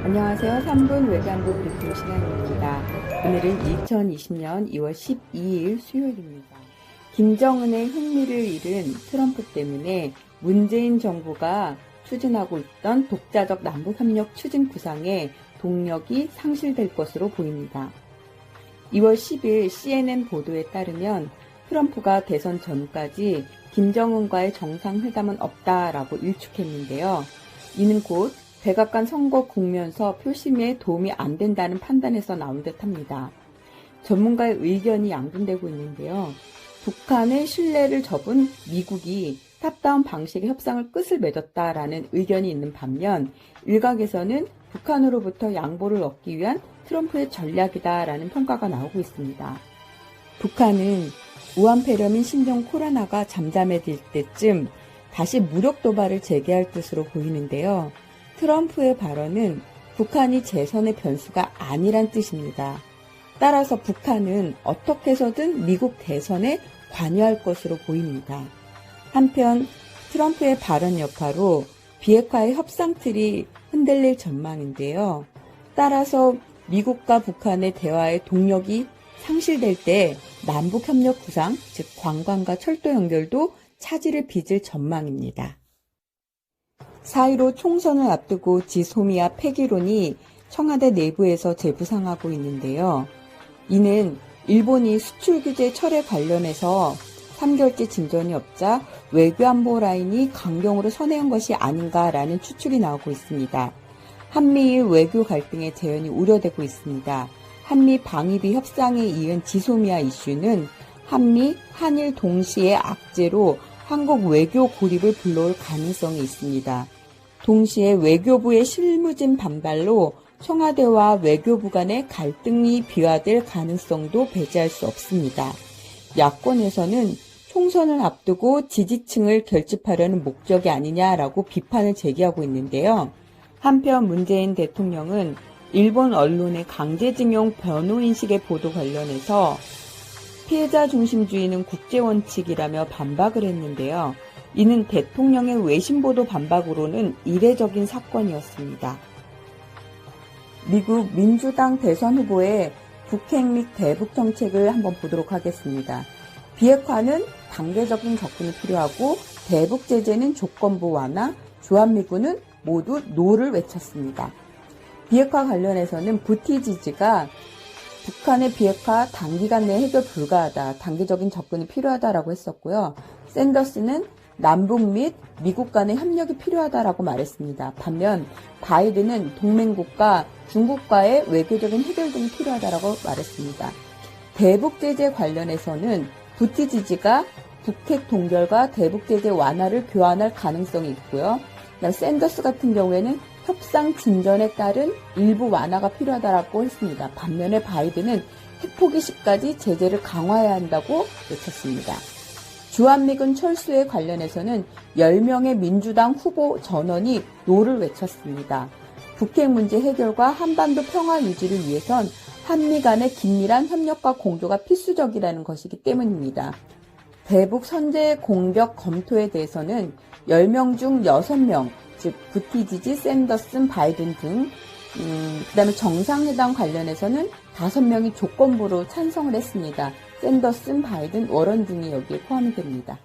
안녕하세요. 3분 외교안보 브리핑 시간입니다. 오늘은 2020년 2월 12일 수요일입니다. 김정은의 흥미를 잃은 트럼프 때문에 문재인 정부가 추진하고 있던 독자적 남북협력 추진 구상의 동력이 상실될 것으로 보입니다. 2월 10일 CNN 보도에 따르면 트럼프가 대선 전까지 김정은과의 정상회담은 없다라고 일축했는데요. 이는 곧 백악관 선거 국면서 표심에 도움이 안 된다는 판단에서 나온 듯합니다. 전문가의 의견이 양분되고 있는데요. 북한의 신뢰를 접은 미국이 탑다운 방식의 협상을 끝을 맺었다라는 의견이 있는 반면 일각에서는 북한으로부터 양보를 얻기 위한 트럼프의 전략이다라는 평가가 나오고 있습니다. 북한은 우한 폐렴인 신종 코로나가 잠잠해질 때쯤 다시 무력 도발을 재개할 뜻으로 보이는데요. 트럼프의 발언은 북한이 재선의 변수가 아니란 뜻입니다. 따라서 북한은 어떻게 해서든 미국 대선에 관여할 것으로 보입니다. 한편 트럼프의 발언 여파로 비핵화의 협상틀이 흔들릴 전망인데요. 따라서 미국과 북한의 대화의 동력이 상실될 때 남북협력 구상, 즉 관광과 철도 연결도 차질을 빚을 전망입니다. 4.15 총선을 앞두고 지소미아 폐기론이 청와대 내부에서 재부상하고 있는데요. 이는 일본이 수출 규제 철회 관련해서 3개월째 진전이 없자 외교안보 라인이 강경으로 선회한 것이 아닌가라는 추측이 나오고 있습니다. 한미일 외교 갈등의 재현이 우려되고 있습니다. 한미 방위비 협상에 이은 지소미아 이슈는 한미, 한일 동시에 악재로 한국 외교 고립을 불러올 가능성이 있습니다. 동시에 외교부의 실무진 반발로 청와대와 외교부 간의 갈등이 비화될 가능성도 배제할 수 없습니다. 야권에서는 총선을 앞두고 지지층을 결집하려는 목적이 아니냐라고 비판을 제기하고 있는데요. 한편 문재인 대통령은 일본 언론의 강제징용 변호인식의 보도 관련해서 피해자 중심주의는 국제원칙이라며 반박을 했는데요. 이는 대통령의 외신보도 반박으로는 이례적인 사건이었습니다. 미국 민주당 대선 후보의 북핵 및 대북 정책을 한번 보도록 하겠습니다. 비핵화는 단계적인 접근이 필요하고 대북 제재는 조건부 완화, 주한미군은 모두 노를 외쳤습니다. 비핵화 관련해서는 부티지지가 북한의 비핵화 단기간 내에 해결 불가하다, 단계적인 접근이 필요하다라고 했었고요. 샌더스는 남북 및 미국 간의 협력이 필요하다라고 말했습니다. 반면 바이든은 동맹국가 중국과의 외교적인 해결 등이 필요하다라고 말했습니다. 대북 제재 관련해서는 부티지지가 북핵 동결과 대북 제재 완화를 교환할 가능성이 있고요. 그다음 샌더스 같은 경우에는 협상 진전에 따른 일부 완화가 필요하다라고 했습니다. 반면에 바이든은 핵포기 시까지 제재를 강화해야 한다고 외쳤습니다. 주한미군 철수에 관련해서는 10명의 민주당 후보 전원이 노를 외쳤습니다. 북핵 문제 해결과 한반도 평화 유지를 위해선 한미 간의 긴밀한 협력과 공조가 필수적이라는 것이기 때문입니다. 대북 선제 공격 검토에 대해서는 10명 중 6명, 즉 부티지지, 샌더슨, 바이든 등 그다음에 정상회담 관련해서는 5명이 조건부로 찬성을 했습니다. 샌더슨, 바이든, 워런 등이 여기에 포함이 됩니다.